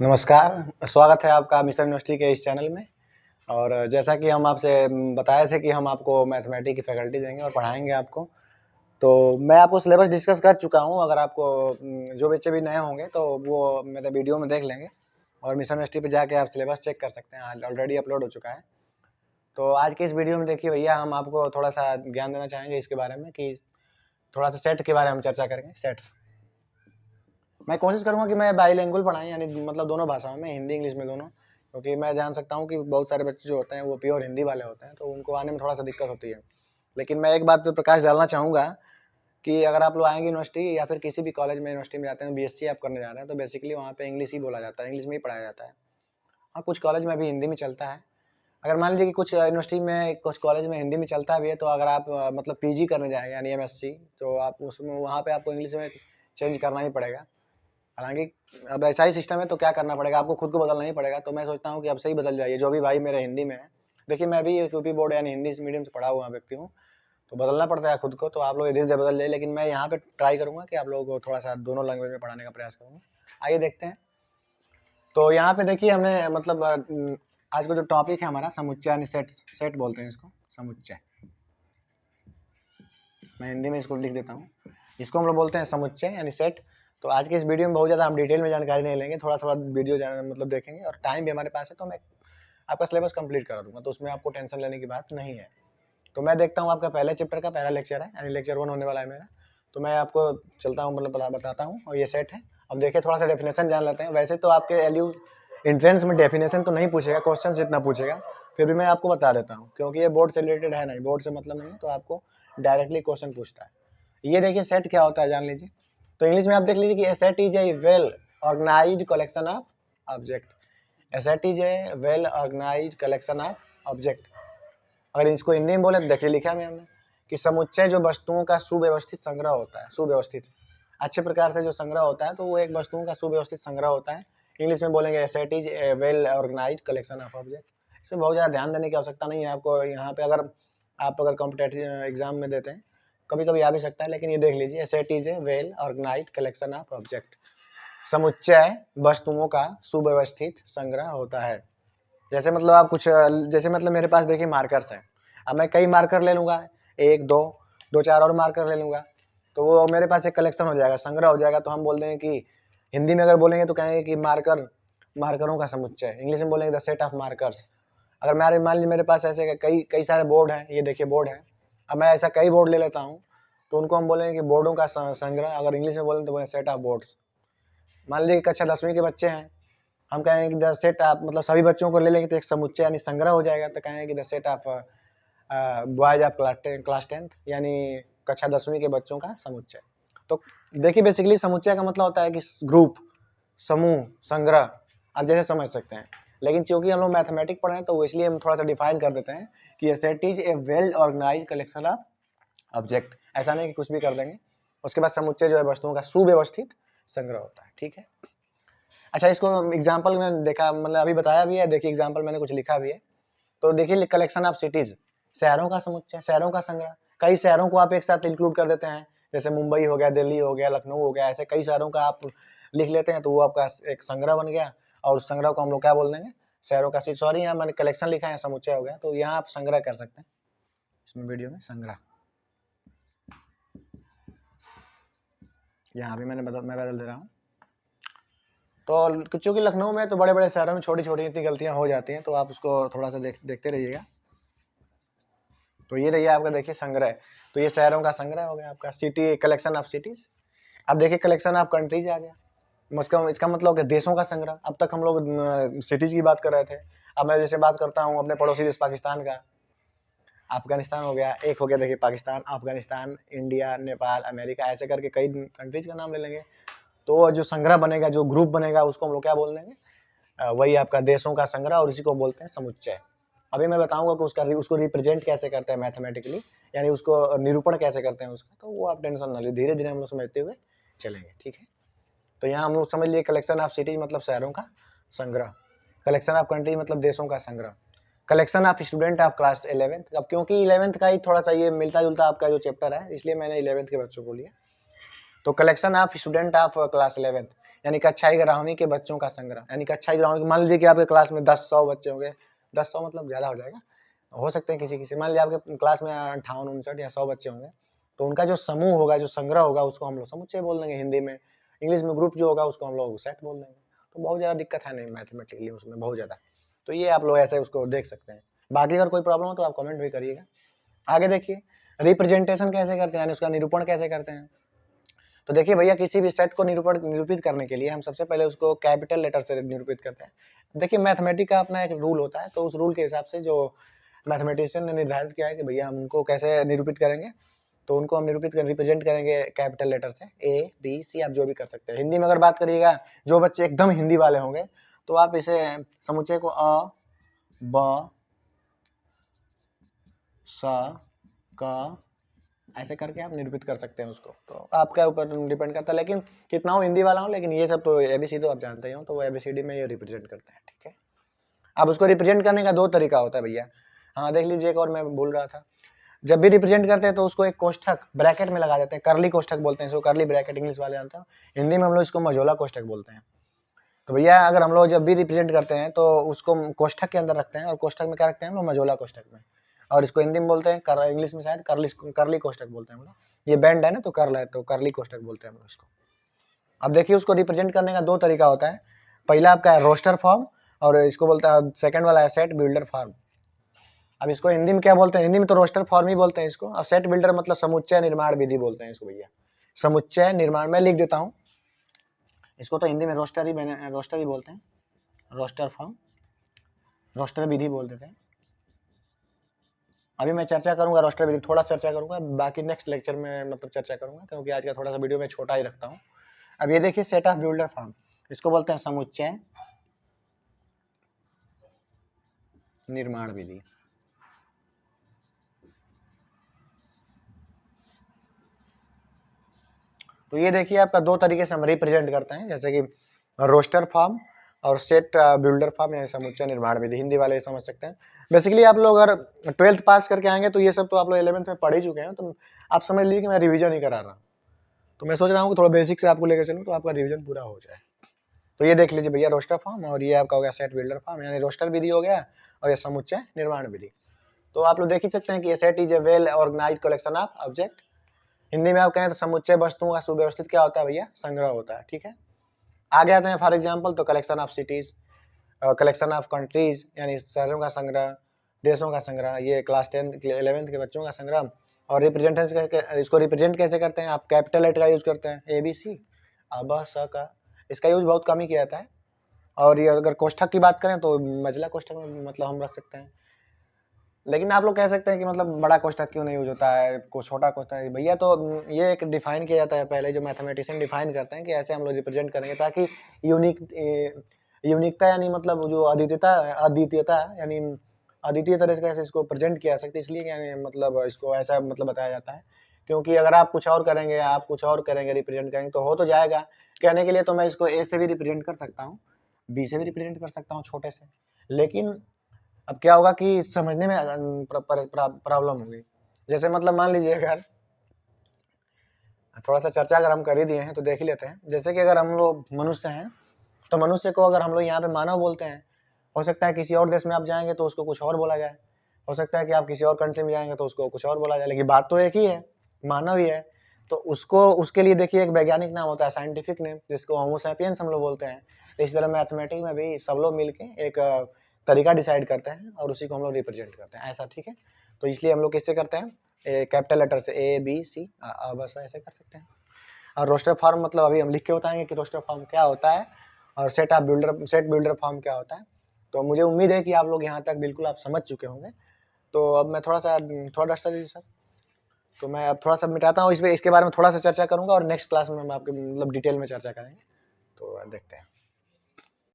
नमस्कार, स्वागत है आपका मिशन यूनिवर्सिटी के इस चैनल में। और जैसा कि हम आपसे बताए थे कि हम आपको मैथमेटिक्स की फैकल्टी देंगे और पढ़ाएंगे आपको। तो मैं आपको सिलेबस डिस्कस कर चुका हूं। अगर आपको जो बच्चे भी नए होंगे तो वो मेरे वीडियो में देख लेंगे और मिशन यूनिवर्सिटी पे जाके आप सिलेबस चेक कर सकते हैं, ऑलरेडी अपलोड हो चुका है। तो आज की इस वीडियो में देखिए भैया, हम आपको थोड़ा-सा ज्ञान देना चाहेंगे इसके बारे में कि थोड़ा-सा सेट के बारे में हम चर्चा करेंगे, सेट्स। मैं कोशिश करूँगा कि मैं बाइलिंगुअल पढ़ाएँ, यानी मतलब दोनों भाषाओं में, हिंदी इंग्लिश में दोनों, क्योंकि मैं जान सकता हूँ कि बहुत सारे बच्चे जो होते हैं वो प्योर हिंदी वाले होते हैं, तो उनको आने में थोड़ा-सा दिक्कत होती है। लेकिन मैं एक बात पे प्रकाश डालना चाहूँगा कि अगर आप लोग आएँगे यूनिवर्सिटी या फिर किसी भी कॉलेज में, यूनिवर्सिटी में जाते हैं, बीएससी आप करने जा रहे हैं, तो बेसिकली वहाँ पे इंग्लिश ही बोला जाता है, इंग्लिश में ही पढ़ाया जाता है। हाँ, कुछ कॉलेज में अभी हिंदी में चलता है। अगर मान लीजिए कि कुछ यूनिवर्सिटी में, कुछ कॉलेज में हिंदी में चलता भी है, तो अगर आप मतलब पीजी करने जाएँगे यानी एमएससी, तो आप उसमें वहाँ पे आपको इंग्लिश में चेंज करना ही पड़ेगा। हालाँकि अब ऐसा ही सिस्टम है तो क्या करना पड़ेगा, आपको खुद को बदलना ही पड़ेगा। तो मैं सोचता हूँ कि अब से ही बदल जाइए, जो भी भाई मेरे हिंदी में है। देखिए, मैं भी यूपी बोर्ड यानी हिंदी मीडियम से पढ़ा हुआ व्यक्ति हूँ, तो बदलना पड़ता है खुद को। तो आप लोग धीरे-धीरे बदल जाइए, लेकिन मैं यहाँ पे ट्राई करूँगा कि आप लोगों को थोड़ा-सा दोनों लैंग्वेज में पढ़ाने का प्रयास करूँगा। आइए देखते हैं। तो यहाँ पे देखिए, हमने मतलब आज का जो टॉपिक है हमारा, समुच्चय यानी सेट्स, सेट बोलते हैं इसको, समुच्चय। मैं हिंदी में इसको लिख देता हूँ। इसको हम लोग बोलते हैं समुच्चय यानी सेट। तो आज के इस वीडियो में बहुत ज़्यादा हम डिटेल में जानकारी नहीं लेंगे, थोड़ा-थोड़ा वीडियो मतलब देखेंगे, और टाइम भी हमारे पास है, तो मैं आपका सिलेबस कंप्लीट करा दूँगा, तो उसमें आपको टेंशन लेने की बात नहीं है। तो मैं देखता हूँ आपका पहले चैप्टर का पहला लेक्चर है, यानी लेक्चर 1 होने वाला है मेरा। तो मैं आपको चलता हूँ, मतलब बताता हूँ, और ये सेट है। अब देखिए, थोड़ा-सा डेफिनेशन जान लेते हैं। वैसे तो आपके एलयू एंट्रेंस में डेफिनेशन तो नहीं पूछेगा, क्वेश्चन जितना पूछेगा, फिर भी मैं आपको बता देता हूँ, क्योंकि ये बोर्ड से रिलेटेड है नहीं, बोर्ड से मतलब नहीं है, तो आपको डायरेक्टली क्वेश्चन पूछता है। ये देखिए, सेट क्या होता है जान लीजिए। तो इंग्लिश में आप देख लीजिए कि a set is a well organised collection of object. A set is a well organised collection of object. अगर इसको हिंदी में बोले तो देखिए, लिखा है हमने कि समुच्चय जो वस्तुओं का सुव्यवस्थित संग्रह होता है, सुव्यवस्थित अच्छे प्रकार से जो संग्रह होता है, तो वो एक वस्तुओं का सुव्यवस्थित संग्रह होता है। इंग्लिश में बोलेंगे a set is a well organised collection of object. इसमें बहुत ज़्यादा ध्यान देने की आवश्यकता नहीं है आपको। यहाँ पे अगर आप कॉम्पिटेटिव एग्जाम में देते हैं, कभी कभी आ भी सकता है, लेकिन ये देख लीजिए, set is a well organised collection of object. समुच्चय वस्तुओं का सुव्यवस्थित संग्रह होता है। जैसे मतलब आप कुछ, जैसे मतलब मेरे पास देखिए मार्कर्स हैं। अब मैं कई मार्कर ले लूँगा, 1 2 2 4 और मार्कर ले लूँगा, तो वो मेरे पास एक कलेक्शन हो जाएगा, संग्रह हो जाएगा। तो हम बोल देंगे कि हिंदी में अगर बोलेंगे तो कहेंगे कि मार्करों का समुच्चय। इंग्लिश में बोलेंगे द सेट ऑफ मार्कर्स। अगर मान लीजिए मेरे पास ऐसे कई सारे बोर्ड हैं, ये देखिए बोर्ड है। अब मैं ऐसा कई बोर्ड ले लेता हूँ, तो उनको हम बोलेंगे कि बोर्डों का संग्रह। अगर इंग्लिश में बोलें तो बोलेंगे सेट ऑफ बोर्ड्स। मान लीजिए कक्षा 10वीं के बच्चे हैं, हम कहेंगे कि द सेट ऑफ, मतलब सभी बच्चों को ले लेंगे तो एक समुच्चय यानी संग्रह हो जाएगा। तो कहेंगे कि the set of boys of class 10th, यानी कक्षा 10वीं के बच्चों का समुच्चय। तो देखिए, बेसिकली समुच्चय का मतलब होता है कि ग्रुप, समूह, संग्रह, आप जैसे समझ सकते हैं। लेकिन चूंकि हम लोग मैथमेटिक्स पढ़े हैं, तो इसलिए हम थोड़ा सा डिफाइन कर देते हैं कि a set is a well organised collection of object. ऐसा नहीं कि कुछ भी कर देंगे। उसके बाद समुच्चय जो है वस्तुओं का सुव्यवस्थित संग्रह होता है। ठीक है। अच्छा, इसको एग्जाम्पल में देखा, मतलब अभी बताया भी है। देखिए, एग्जाम्पल मैंने कुछ लिखा भी है। तो देखिए, कलेक्शन ऑफ सिटीज, शहरों का समुच्चय, शहरों का संग्रह। कई शहरों को आप एक साथ इंक्लूड कर देते हैं, जैसे मुंबई हो गया, दिल्ली हो गया, लखनऊ हो गया, ऐसे कई शहरों का आप लिख लेते हैं, तो वो आपका एक संग्रह बन गया। और उस संग्रह को हम लोग क्या बोल देंगे, शहरों का। सॉरी, यहाँ मैंने कलेक्शन लिखा है, समुच्चय हो गया, तो यहाँ आप संग्रह कर सकते हैं, इसमें वीडियो में संग्रह। यहाँ भी मैं बदल दे रहा हूँ। तो चूंकि लखनऊ में, तो बड़े बड़े शहरों में छोटी छोटी इतनी गलतियां हो जाती हैं, तो आप उसको थोड़ा सा देखते रहिएगा। तो ये रहिए आपका, देखिए संग्रह। तो ये शहरों का संग्रह हो गया आपका, सिटी, कलेक्शन ऑफ सिटीज। अब देखिए, कलेक्शन ऑफ कंट्रीज आ गया। इसका मतलब है देशों का संग्रह। अब तक हम लोग सिटीज की बात कर रहे थे। अब मैं जैसे बात करता हूँ अपने पड़ोसी देश पाकिस्तान का, अफगानिस्तान हो गया, एक हो गया देखिए पाकिस्तान, अफगानिस्तान, इंडिया, नेपाल, अमेरिका, ऐसे करके कई कंट्रीज का नाम ले लेंगे। तो जो संग्रह बनेगा, जो ग्रुप बनेगा, उसको हम लोग क्या बोल देंगे, वही आपका देशों का संग्रह, और इसी को बोलते हैं समुच्चय। अभी मैं बताऊंगा कि उसको रिप्रेजेंट कैसे करते हैं मैथमेटिकली, यानी उसको निरूपण कैसे करते हैं उसका। तो वो आप टेंशन ना लीजिए, धीरे धीरे हम लोग समझते हुए चलेंगे। ठीक है। तो यहाँ हम लोग समझ लिए, कलेक्शन ऑफ सिटीज मतलब शहरों का संग्रह, कलेक्शन ऑफ कंट्री मतलब देशों का संग्रह, collection of student of class 11th। अब क्योंकि 11th का ही थोड़ा सा ये मिलता जुलता आपका जो चैप्टर है, इसलिए मैंने 11th के बच्चों को लिया। तो collection of student of class 11th, यानी कक्षा 11वीं के बच्चों का संग्रह, यानी कक्षा 11वीं, मान लीजिए कि आपके क्लास में 10-100 बच्चे होंगे, 10-100 मतलब ज़्यादा हो जाएगा, हो सकते हैं किसी मान लीजिए आपके क्लास में 58-59 या 100 बच्चे होंगे, तो उनका जो समूह होगा, जो संग्रह होगा, उसको हम लोग समुच्चय बोल देंगे हिंदी में। इंग्लिश में ग्रुप जो होगा उसको हम लोग सेट बोल देंगे। तो बहुत ज़्यादा दिक्कत है नहीं मैथमेटिकली उसमें, बहुत ज़्यादा। तो ये आप लोग ऐसे उसको देख सकते हैं। बाकी अगर कोई प्रॉब्लम हो तो आप कमेंट भी करिएगा। आगे देखिए रिप्रेजेंटेशन कैसे करते हैं, यानी उसका निरूपण कैसे करते हैं। तो देखिए भैया, किसी भी सेट को निरूपित करने के लिए हम सबसे पहले उसको कैपिटल लेटर से निरूपित करते हैं। देखिए मैथमेटिक का अपना एक रूल होता है, तो उस रूल के हिसाब से जो मैथमेटिशियन ने निर्धारित किया है कि भैया हम उनको कैसे निरूपित करेंगे, तो उनको हम रिप्रेजेंट करेंगे कैपिटल लेटर से, ए बी सी, आप जो भी कर सकते हैं। हिंदी में अगर बात करिएगा, जो बच्चे एकदम हिंदी वाले होंगे तो आप इसे समुच्चय को अ ब स क ऐसे करके आप निरूपित कर सकते हैं उसको, तो आपके ऊपर डिपेंड करता है। लेकिन कितना हो हिंदी वाला हो, लेकिन ये सब तो एबीसी तो आप जानते ही हो, तो वो एबीसीडी में ये रिप्रेजेंट करते हैं, ठीक है। अब उसको रिप्रेजेंट करने का 2 तरीका होता है भैया। हाँ देख लीजिए, एक और मैं बोल रहा था, जब भी रिप्रेजेंट करते हैं तो उसको एक कोष्ठक ब्रैकेट में लगा देते हैं, करली कोष्ठक बोलते हैं इसको, करली ब्रैकेट इंग्लिश वाले जानते हो, हिंदी में हम लोग इसको मझोला कोष्ठक बोलते हैं। तो भैया अगर हम लोग जब भी रिप्रेजेंट करते हैं तो उसको कोष्ठक के अंदर रखते हैं, और कोष्ठक में क्या रखते हैं हम लोग, मझोला कोष्ठक में, और इसको हिंदी में बोलते हैं, इंग्लिश में शायद करली कोष्ठक बोलते हैं हम लोग। ये बैंड है ना, तो कर्ल है, तो करली कोष्ठक बोलते हैं हम लोग इसको। अब देखिए उसको रिप्रेजेंट करने का 2 तरीका होता है। पहला आपका है रोस्टर फॉर्म, और इसको बोलते हैं सेकंड वाला है सेट बिल्डर फॉर्म। अब इसको हिंदी में क्या बोलते हैं, हिंदी में तो रोस्टर फॉर्म ही बोलते हैं इसको, और सेट बिल्डर मतलब समुच्चय निर्माण विधि बोलते हैं इसको भैया। समुच्चय निर्माण, मैं लिख देता हूँ इसको, तो हिंदी में रोस्टर ही बोलते हैं, रोस्टर फॉर्म, रोस्टर विधि बोल देते हैं। अभी मैं चर्चा करूंगा रोस्टर विधि, थोड़ा चर्चा करूंगा, बाकी नेक्स्ट लेक्चर में मतलब चर्चा करूंगा, क्योंकि आज का थोड़ा सा वीडियो में छोटा ही रखता हूँ। अब ये देखिए सेट ऑफ बिल्डर फॉर्म, इसको बोलते हैं समुच्चय निर्माण विधि। तो ये देखिए आपका 2 तरीके से हम रिप्रेजेंट करते हैं, जैसे कि रोस्टर फॉर्म और सेट बिल्डर फॉर्म, यानी समुच्चय निर्माण विधि, हिंदी वाले समझ सकते हैं। बेसिकली आप लोग अगर 12th पास करके आएंगे तो ये सब तो आप लोग 11th में पढ़ ही चुके हैं, तो आप समझ लीजिए कि मैं रिवीजन ही करा रहा हूँ। तो मैं सोच रहा हूँ कि थोड़ा बेसिक से आपको लेकर चलूँ तो आपका रिवीजन पूरा हो जाए। तो ये देख लीजिए भैया रोस्टर फॉर्म, और ये आपका हो गया सेट बिल्डर फॉर्म, यानी रोस्टर विधि हो गया, और ये समुच्चय निर्माण विधि। तो आप लोग देख ही सकते हैं कि set is a well organise collection of object. Hindi में आप कहें तो समुच्चय वस्तुओं का सुव्यवस्थित क्या होता है भैया, संग्रह होता है, ठीक है। आगे आते हैं फॉर एग्जाम्पल, तो collection of cities, collection of countries, यानी शहरों का संग्रह, देशों का संग्रह, ये क्लास 10 11th के बच्चों का संग्रह। और रिप्रेजेंटेशन, इसको रिप्रेजेंट कैसे करते हैं, आप कैपिटल लेटर का यूज करते हैं, ए बी सी, अब स का, इसका यूज बहुत कम ही किया जाता है। और ये अगर कोष्ठक की बात करें तो मझला कोष्ठक में मतलब हम रख सकते हैं। लेकिन आप लोग कह सकते हैं कि मतलब बड़ा कोष्ठक क्यों नहीं यूज होता है, को छोटा कोष्ठक भैया, तो ये एक डिफाइन किया जाता है पहले, जो मैथमेटिशियन डिफाइन करते हैं कि ऐसे हम लोग रिप्रेजेंट करेंगे, ताकि यूनिकता यानी मतलब जो अद्वितीयता यानी अद्वितीय तरह से कैसे इसको प्रेजेंट किया सकते, इसलिए यानी मतलब इसको ऐसा मतलब बताया जाता है। क्योंकि अगर आप कुछ और करेंगे, रिप्रेजेंट करेंगे, तो हो तो जाएगा। कहने के लिए तो मैं इसको ए से भी रिप्रेजेंट कर सकता हूँ, बी से भी रिप्रेजेंट कर सकता हूँ छोटे से, लेकिन अब क्या होगा कि समझने में प्रॉब्लम होगी। जैसे मतलब मान लीजिए, अगर थोड़ा सा चर्चा अगर हम कर ही दिए हैं तो देख ही लेते हैं। जैसे कि अगर हम लोग मनुष्य हैं, तो मनुष्य को अगर हम लोग यहाँ पे मानव बोलते हैं, हो सकता है किसी और देश में आप जाएंगे तो उसको कुछ और बोला जाए, हो सकता है कि आप किसी और कंट्री में जाएंगे तो उसको कुछ और बोला जाए, लेकिन बात तो एक ही है, मानव ही है। तो उसको उसके लिए देखिए एक वैज्ञानिक नाम होता है, साइंटिफिक नेम, जिसको होमो सैपियंस हम लोग बोलते हैं। इस तरह मैथमेटिक्स में भी सब लोग मिलके एक तरीका डिसाइड करते हैं और उसी को हम लोग रिप्रेजेंट करते हैं, ऐसा, ठीक है। तो इसलिए हम लोग किससे करते हैं, कैपिटल लेटर से, ए बी सी, बस ऐसे कर सकते हैं। और रोस्टर फॉर्म मतलब अभी हम लिख के बताएंगे कि रोस्टर फॉर्म क्या होता है, और सेट बिल्डर फॉर्म क्या होता है। तो मुझे उम्मीद है कि आप लोग यहाँ तक बिल्कुल आप समझ चुके होंगे। तो अब मैं थोड़ा डस्टर दीजिए सर। तो मैं अब थोड़ा सा मिटाता हूँ, इसके बारे में थोड़ा सा चर्चा करूँगा, और नेक्स्ट क्लास में हम आपके मतलब डिटेल में चर्चा करेंगे। तो देखते हैं।